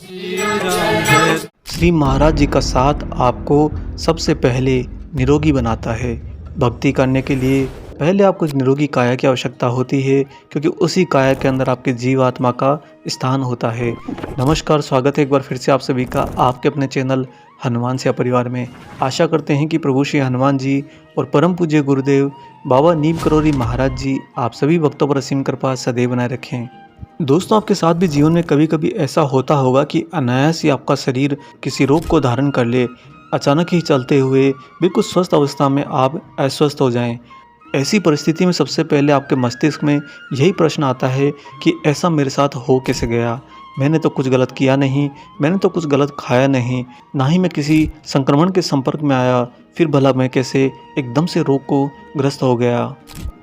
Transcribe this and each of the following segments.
श्री महाराज जी का साथ आपको सबसे पहले निरोगी बनाता है। भक्ति करने के लिए पहले आपको एक निरोगी काया की आवश्यकता होती है, क्योंकि उसी काया के अंदर आपके जीवात्मा का स्थान होता है। नमस्कार, स्वागत है एक बार फिर से आप सभी का आपके अपने चैनल हनुमान सेवा परिवार में। आशा करते हैं कि प्रभु श्री हनुमान जी और परम पूज्य गुरुदेव बाबा नीम करोली महाराज जी आप सभी भक्तों पर असीम कृपा सदैव बनाए रखें। दोस्तों, आपके साथ भी जीवन में कभी कभी ऐसा होता होगा कि अनायास ही आपका शरीर किसी रोग को धारण कर ले। अचानक ही चलते हुए बिल्कुल स्वस्थ अवस्था में आप अस्वस्थ हो जाएं। ऐसी परिस्थिति में सबसे पहले आपके मस्तिष्क में यही प्रश्न आता है कि ऐसा मेरे साथ हो कैसे गया। मैंने तो कुछ गलत किया नहीं, मैंने तो कुछ गलत खाया नहीं, ना ही मैं किसी संक्रमण के संपर्क में आया, फिर भला मैं कैसे एकदम से रोग को ग्रस्त हो गया।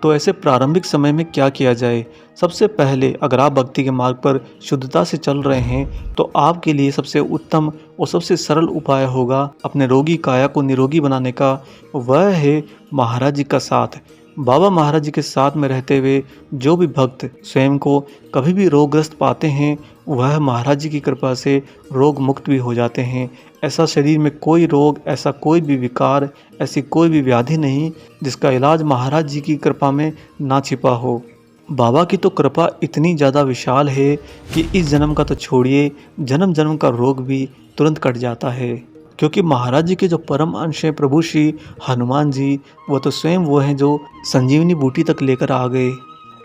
तो ऐसे प्रारंभिक समय में क्या किया जाए? सबसे पहले अगर आप भक्ति के मार्ग पर शुद्धता से चल रहे हैं तो आपके लिए सबसे उत्तम और सबसे सरल उपाय होगा अपने रोगी काया को निरोगी बनाने का। वह है महाराज जी का साथ। बाबा महाराज जी के साथ में रहते हुए जो भी भक्त स्वयं को कभी भी रोगग्रस्त पाते हैं, वह महाराज जी की कृपा से रोग मुक्त भी हो जाते हैं। ऐसा शरीर में कोई रोग, ऐसा कोई भी विकार, ऐसी कोई भी व्याधि नहीं जिसका इलाज महाराज जी की कृपा में ना छिपा हो। बाबा की तो कृपा इतनी ज़्यादा विशाल है कि इस जन्म का तो छोड़िए, जन्म जन्म का रोग भी तुरंत कट जाता है। क्योंकि महाराज जी के जो परम अंश हैं प्रभु श्री हनुमान जी, वो तो स्वयं वो हैं जो संजीवनी बूटी तक लेकर आ गए।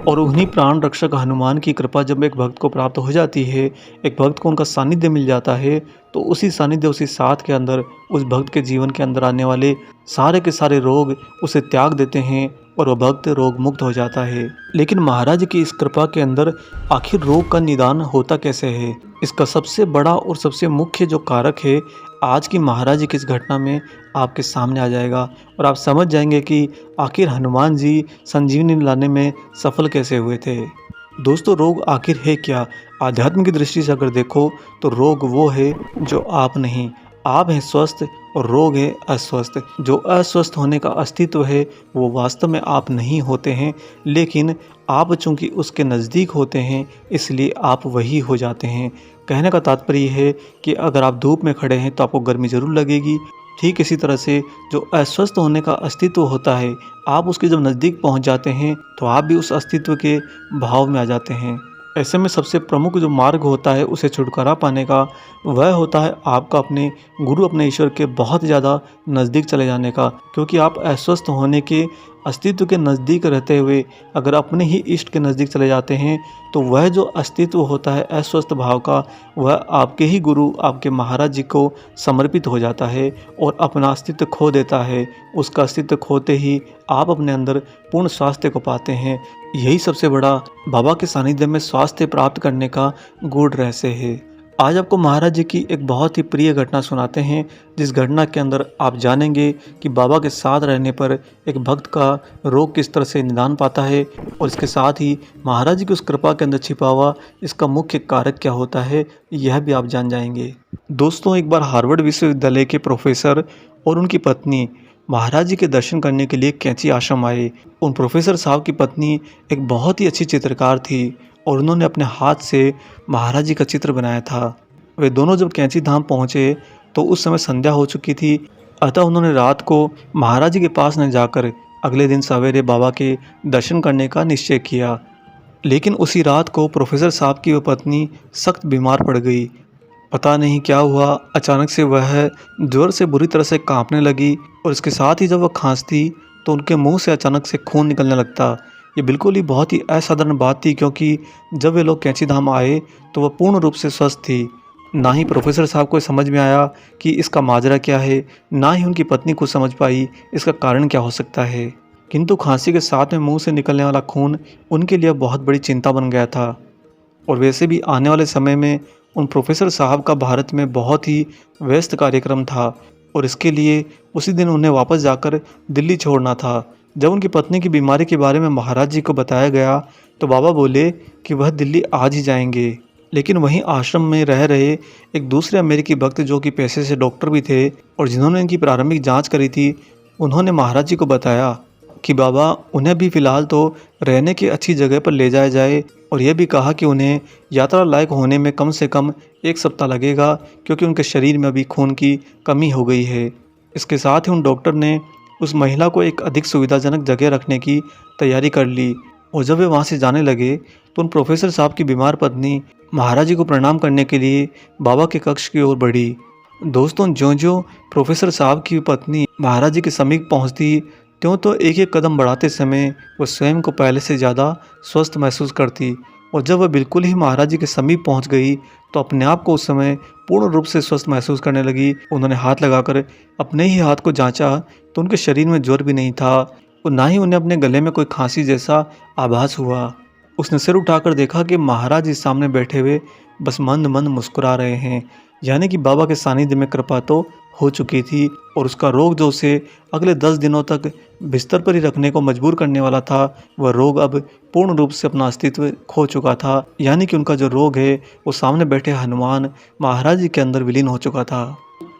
और उन्हीं प्राण रक्षक हनुमान की कृपा जब एक भक्त को प्राप्त हो जाती है, एक भक्त को उनका सानिध्य मिल जाता है, तो उसी सानिध्य, उसी साथ के अंदर उस भक्त के जीवन के अंदर आने वाले सारे के सारे रोग उसे त्याग देते हैं और वह भक्त रोग मुक्त हो जाता है। लेकिन महाराज की इस कृपा के अंदर आखिर रोग का निदान होता कैसे है? इसका सबसे बड़ा और सबसे मुख्य जो कारक है, आज की महाराज जी की इस घटना में आपके सामने आ जाएगा और आप समझ जाएंगे कि आखिर हनुमान जी संजीवनी लाने में सफल कैसे हुए थे। दोस्तों, रोग आखिर है क्या? आध्यात्म की दृष्टि से अगर देखो तो रोग वो है जो आप नहीं। आप हैं स्वस्थ और रोग है अस्वस्थ। जो अस्वस्थ होने का अस्तित्व है वो वास्तव में आप नहीं होते हैं, लेकिन आप चूंकि उसके नज़दीक होते हैं इसलिए आप वही हो जाते हैं। कहने का तात्पर्य है कि अगर आप धूप में खड़े हैं तो आपको गर्मी ज़रूर लगेगी। ठीक इसी तरह से जो अस्वस्थ होने का अस्तित्व होता है, आप उसके जब नज़दीक पहुंच जाते हैं तो आप भी उस अस्तित्व के भाव में आ जाते हैं। ऐसे में सबसे प्रमुख जो मार्ग होता है उसे छुटकारा पाने का, वह होता है आपका अपने गुरु, अपने ईश्वर के बहुत ज़्यादा नज़दीक चले जाने का। क्योंकि आप अस्वस्थ होने के अस्तित्व के नज़दीक रहते हुए अगर अपने ही इष्ट के नज़दीक चले जाते हैं तो वह जो अस्तित्व होता है अस्वस्थ भाव का, वह आपके ही गुरु, आपके महाराज जी को समर्पित हो जाता है और अपना अस्तित्व खो देता है। उसका अस्तित्व खोते ही आप अपने अंदर पूर्ण स्वास्थ्य को पाते हैं। यही सबसे बड़ा बाबा के सानिध्य में स्वास्थ्य प्राप्त करने का गूढ़ रहस्य है। आज आपको महाराज जी की एक बहुत ही प्रिय घटना सुनाते हैं, जिस घटना के अंदर आप जानेंगे कि बाबा के साथ रहने पर एक भक्त का रोग किस तरह से निदान पाता है और इसके साथ ही महाराज जी की उस कृपा के अंदर छिपा हुआ इसका मुख्य कारक क्या होता है, यह भी आप जान जाएंगे। दोस्तों, एक बार हार्वर्ड विश्वविद्यालय के प्रोफेसर और उनकी पत्नी महाराज जी के दर्शन करने के लिए कैंची आश्रम आए। उन प्रोफेसर साहब की पत्नी एक बहुत ही अच्छी चित्रकार थी और उन्होंने अपने हाथ से महाराज जी का चित्र बनाया था। वे दोनों जब कैंची धाम पहुँचे तो उस समय संध्या हो चुकी थी, अतः उन्होंने रात को महाराज जी के पास न जाकर अगले दिन सवेरे बाबा के दर्शन करने का निश्चय किया। लेकिन उसी रात को प्रोफेसर साहब की वह पत्नी सख्त बीमार पड़ गई। पता नहीं क्या हुआ, अचानक से वह ज्वर से बुरी तरह से कांपने लगी और इसके साथ ही जब वह खांसती तो उनके मुंह से अचानक से खून निकलने लगता। ये बिल्कुल ही बहुत ही असाधारण बात थी, क्योंकि जब वे लोग कैंची धाम आए तो वह पूर्ण रूप से स्वस्थ थी। ना ही प्रोफेसर साहब को समझ में आया कि इसका माजरा क्या है, ना ही उनकी पत्नी को समझ पाई इसका कारण क्या हो सकता है। किंतु खांसी के साथ में मुंह से निकलने वाला खून उनके लिए बहुत बड़ी चिंता बन गया था। और वैसे भी आने वाले समय में उन प्रोफेसर साहब का भारत में बहुत ही व्यस्त कार्यक्रम था और इसके लिए उसी दिन उन्हें वापस जाकर दिल्ली छोड़ना था। जब उनकी पत्नी की बीमारी के बारे में महाराज जी को बताया गया तो बाबा बोले कि वह दिल्ली आज ही जाएंगे। लेकिन वहीं आश्रम में रह रहे एक दूसरे अमेरिकी भक्त जो कि पेशे से डॉक्टर भी थे और जिन्होंने इनकी प्रारंभिक जांच करी थी, उन्होंने महाराज जी को बताया कि बाबा उन्हें भी फ़िलहाल तो रहने की अच्छी जगह पर ले जाया जाए और यह भी कहा कि उन्हें यात्रा लायक होने में कम से कम 1 सप्ताह लगेगा, क्योंकि उनके शरीर में अभी खून की कमी हो गई है। इसके साथ ही उन डॉक्टर ने उस महिला को एक अधिक सुविधाजनक जगह रखने की तैयारी कर ली और जब वे वहाँ से जाने लगे तो उन प्रोफेसर साहब की बीमार पत्नी महाराज जी को प्रणाम करने के लिए बाबा के कक्ष की ओर बढ़ी। दोस्तों, ज्यों-ज्यों प्रोफेसर साहब की पत्नी महाराज जी के समीप पहुंचती, त्यों एक-एक कदम बढ़ाते समय वह स्वयं को पहले से ज़्यादा स्वस्थ महसूस करती और जब वह बिल्कुल ही महाराज जी के समीप पहुंच गई, तो अपने आप को उस समय पूर्ण रूप से स्वस्थ महसूस करने लगी। उन्होंने हाथ लगाकर अपने ही हाथ को जांचा, तो उनके शरीर में ज्वर भी नहीं था और ना ही उन्हें अपने गले में कोई खांसी जैसा आभास हुआ। उसने सिर उठाकर देखा कि महाराज जी सामने बैठे हुए बस मंद-मंद मुस्कुरा रहे हैं, यानी कि बाबा के सानिध्य में कृपा तो हो चुकी थी और उसका रोग जो उसे अगले 10 दिनों तक बिस्तर पर ही रखने को मजबूर करने वाला था, वह रोग अब पूर्ण रूप से अपना अस्तित्व खो चुका था। यानी कि उनका जो रोग है वो सामने बैठे हनुमान महाराज जी के अंदर विलीन हो चुका था।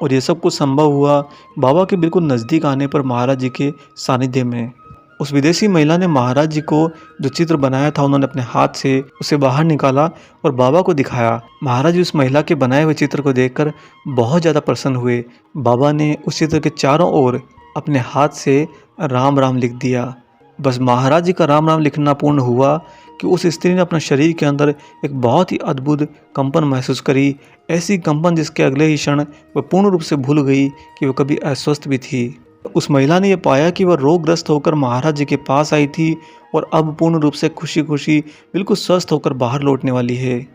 और ये सब कुछ संभव हुआ बाबा के बिल्कुल नज़दीक आने पर महाराज जी के सानिध्य में। उस विदेशी महिला ने महाराज जी को जो चित्र बनाया था, उन्होंने अपने हाथ से उसे बाहर निकाला और बाबा को दिखाया। महाराज जी उस महिला के बनाए हुए चित्र को देखकर बहुत ज़्यादा प्रसन्न हुए। बाबा ने उस चित्र के चारों ओर अपने हाथ से राम राम लिख दिया। बस महाराज जी का राम राम लिखना पूर्ण हुआ कि उस स्त्री ने अपने शरीर के अंदर एक बहुत ही अद्भुत कंपन महसूस करी, ऐसी कंपन जिसके अगले ही क्षण वह पूर्ण रूप से भूल गई कि वह कभी अस्वस्थ भी थी। उस महिला ने यह पाया कि वह रोगग्रस्त होकर महाराज जी के पास आई थी और अब पूर्ण रूप से खुशी खुशी बिल्कुल स्वस्थ होकर बाहर लौटने वाली है।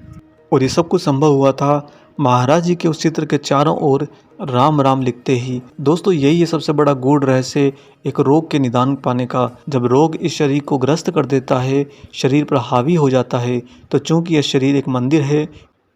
और ये सब कुछ संभव हुआ था महाराज जी के उस चित्र के चारों ओर राम राम लिखते ही। दोस्तों, यही है सबसे बड़ा गूढ़ रहस्य एक रोग के निदान पाने का। जब रोग इस शरीर को ग्रस्त कर देता है, शरीर पर हावी हो जाता है, तो चूंकि यह शरीर एक मंदिर है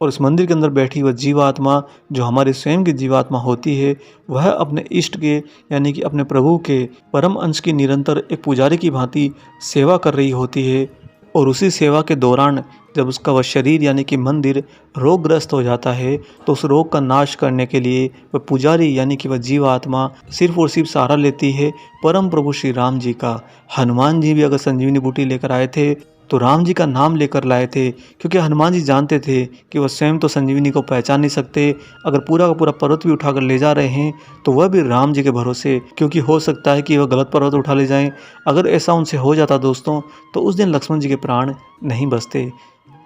और इस मंदिर के अंदर बैठी वह जीवात्मा जो हमारे स्वयं की जीवात्मा होती है, वह अपने इष्ट के यानी कि अपने प्रभु के परम अंश की निरंतर एक पुजारी की भांति सेवा कर रही होती है। और उसी सेवा के दौरान जब उसका वह शरीर यानी कि मंदिर रोगग्रस्त हो जाता है, तो उस रोग का नाश करने के लिए वह पुजारी यानी कि वह जीवात्मा सिर्फ और सिर्फ सहारा लेती है परम प्रभु श्री राम जी का। हनुमान जी भी अगर संजीवनी बूटी लेकर आए थे तो राम जी का नाम लेकर लाए थे, क्योंकि हनुमान जी जानते थे कि वह स्वयं तो संजीवनी को पहचान नहीं सकते। अगर पूरा का पूरा पर्वत भी उठाकर ले जा रहे हैं तो वह भी राम जी के भरोसे, क्योंकि हो सकता है कि वह गलत पर्वत उठा ले जाएं। अगर ऐसा उनसे हो जाता दोस्तों, तो उस दिन लक्ष्मण जी के प्राण नहीं बचते।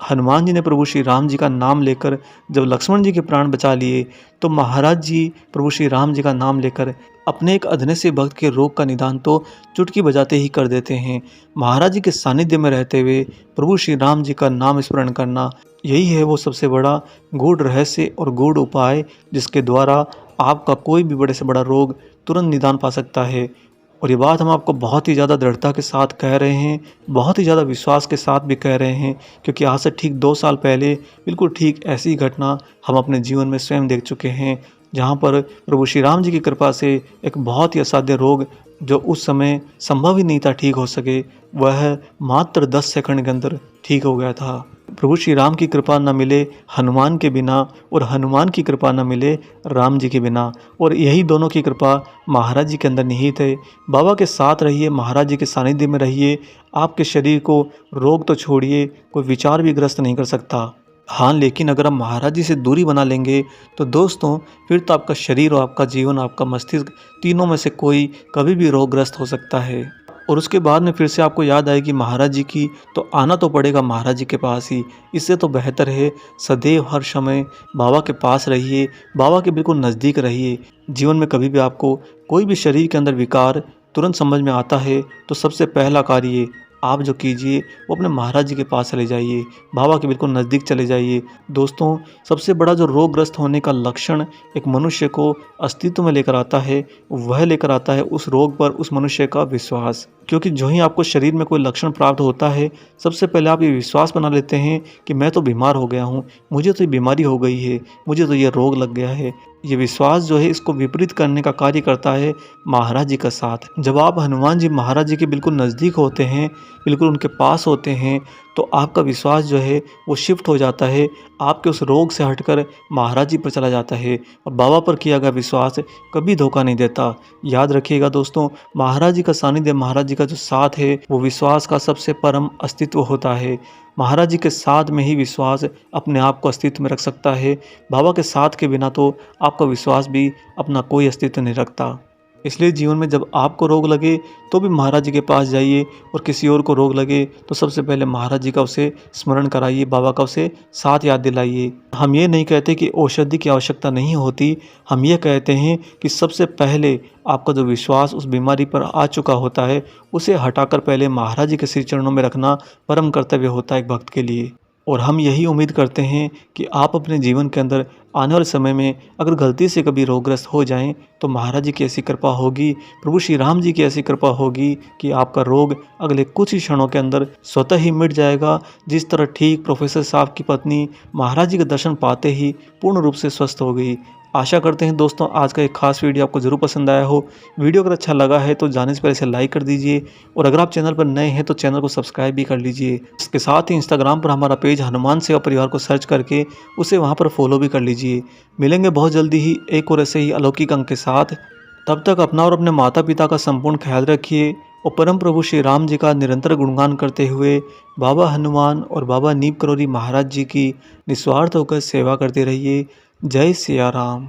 हनुमान जी ने प्रभु श्री राम जी का नाम लेकर जब लक्ष्मण जी के प्राण बचा लिए, तो महाराज जी प्रभु श्री राम जी का नाम लेकर अपने एक अधने से भक्त के रोग का निदान तो चुटकी बजाते ही कर देते हैं। महाराज जी के सानिध्य में रहते हुए प्रभु श्री राम जी का नाम स्मरण करना, यही है वो सबसे बड़ा गूढ़ रहस्य और गूढ़ उपाय जिसके द्वारा आपका कोई भी बड़े से बड़ा रोग तुरंत निदान पा सकता है। और ये बात हम आपको बहुत ही ज़्यादा दृढ़ता के साथ कह रहे हैं, बहुत ही ज़्यादा विश्वास के साथ भी कह रहे हैं, क्योंकि आज से ठीक 2 साल पहले बिल्कुल ठीक ऐसी ही घटना हम अपने जीवन में स्वयं देख चुके हैं, जहाँ पर प्रभु श्री राम जी की कृपा से एक बहुत ही असाध्य रोग जो उस समय संभव ही नहीं था ठीक हो सके, वह मात्र 10 सेकंड के अंदर ठीक हो गया था। प्रभु श्री राम की कृपा न मिले हनुमान के बिना और हनुमान की कृपा न मिले राम जी के बिना, और यही दोनों की कृपा महाराज जी के अंदर निहित है। बाबा के साथ रहिए, महाराज जी के सानिध्य में रहिए, आपके शरीर को रोग तो छोड़िए कोई विचार भी ग्रस्त नहीं कर सकता। हाँ, लेकिन अगर आप महाराज जी से दूरी बना लेंगे तो दोस्तों फिर तो आपका शरीर और आपका जीवन, आपका मस्तिष्क, तीनों में से कोई कभी भी रोगग्रस्त हो सकता है। और उसके बाद में फिर से आपको याद आएगी महाराज जी की, तो आना तो पड़ेगा महाराज जी के पास ही। इससे तो बेहतर है सदैव हर समय बाबा के पास रहिए, बाबा के बिल्कुल नज़दीक रहिए। जीवन में कभी भी आपको कोई भी शरीर के अंदर विकार तुरंत समझ में आता है, तो सबसे पहला कार्य आप जो कीजिए वो अपने महाराज जी के पास चले जाइए, बाबा के बिल्कुल नज़दीक चले जाइए। दोस्तों, सबसे बड़ा जो रोगग्रस्त होने का लक्षण एक मनुष्य को अस्तित्व में लेकर आता है, वह लेकर आता है उस रोग पर उस मनुष्य का विश्वास। क्योंकि जो ही आपको शरीर में कोई लक्षण प्राप्त होता है, सबसे पहले आप ये विश्वास बना लेते हैं कि मैं तो बीमार हो गया हूँ, मुझे तो ये बीमारी हो गई है, मुझे तो ये रोग लग गया है। ये विश्वास जो है इसको विपरीत करने का कार्य करता है महाराज जी का साथ। जब आप हनुमान जी महाराज जी के बिल्कुल नज़दीक होते हैं, बिल्कुल उनके पास होते हैं, तो आपका विश्वास जो है वो शिफ्ट हो जाता है, आपके उस रोग से हटकर महाराज जी पर चला जाता है। और बाबा पर किया गया विश्वास कभी धोखा नहीं देता। याद रखिएगा दोस्तों, महाराज जी का सानिध्य, महाराज जी का जो साथ है वो विश्वास का सबसे परम अस्तित्व होता है। महाराज जी के साथ में ही विश्वास अपने आप को अस्तित्व में रख सकता है। बाबा के साथ के बिना तो आपका विश्वास भी अपना कोई अस्तित्व नहीं रखता। इसलिए जीवन में जब आपको रोग लगे तो भी महाराज जी के पास जाइए, और किसी और को रोग लगे तो सबसे पहले महाराज जी का उसे स्मरण कराइए, बाबा का उसे साथ याद दिलाइए। हम ये नहीं कहते कि औषधि की आवश्यकता नहीं होती, हम ये कहते हैं कि सबसे पहले आपका जो विश्वास उस बीमारी पर आ चुका होता है उसे हटाकर पहले महाराज जी के श्री चरणों में रखना परम कर्तव्य होता है एक भक्त के लिए। और हम यही उम्मीद करते हैं कि आप अपने जीवन के अंदर आने वाले समय में अगर गलती से कभी रोगग्रस्त हो जाएं तो महाराज जी की ऐसी कृपा होगी, प्रभु श्री राम जी की ऐसी कृपा होगी कि आपका रोग अगले कुछ ही क्षणों के अंदर स्वतः ही मिट जाएगा। जिस तरह ठीक प्रोफेसर साहब की पत्नी महाराज जी के दर्शन पाते ही पूर्ण रूप से स्वस्थ हो गई। आशा करते हैं दोस्तों आज का एक खास वीडियो आपको ज़रूर पसंद आया हो। वीडियो अगर अच्छा लगा है तो जाने से पहले इसे लाइक कर दीजिए, और अगर आप चैनल पर नए हैं तो चैनल को सब्सक्राइब भी कर लीजिए। इसके साथ ही इंस्टाग्राम पर हमारा पेज हनुमान सेवा परिवार को सर्च करके उसे वहां पर फॉलो भी कर लीजिए। मिलेंगे बहुत जल्दी ही एक और ऐसे ही अलौकिक अंक के साथ। तब तक अपना और अपने माता पिता का संपूर्ण ख्याल रखिए, और परम प्रभु श्री राम जी का निरंतर गुणगान करते हुए बाबा हनुमान और बाबा नीम करोली महाराज जी की निस्वार्थ होकर सेवा करते रहिए। जय सिया राम।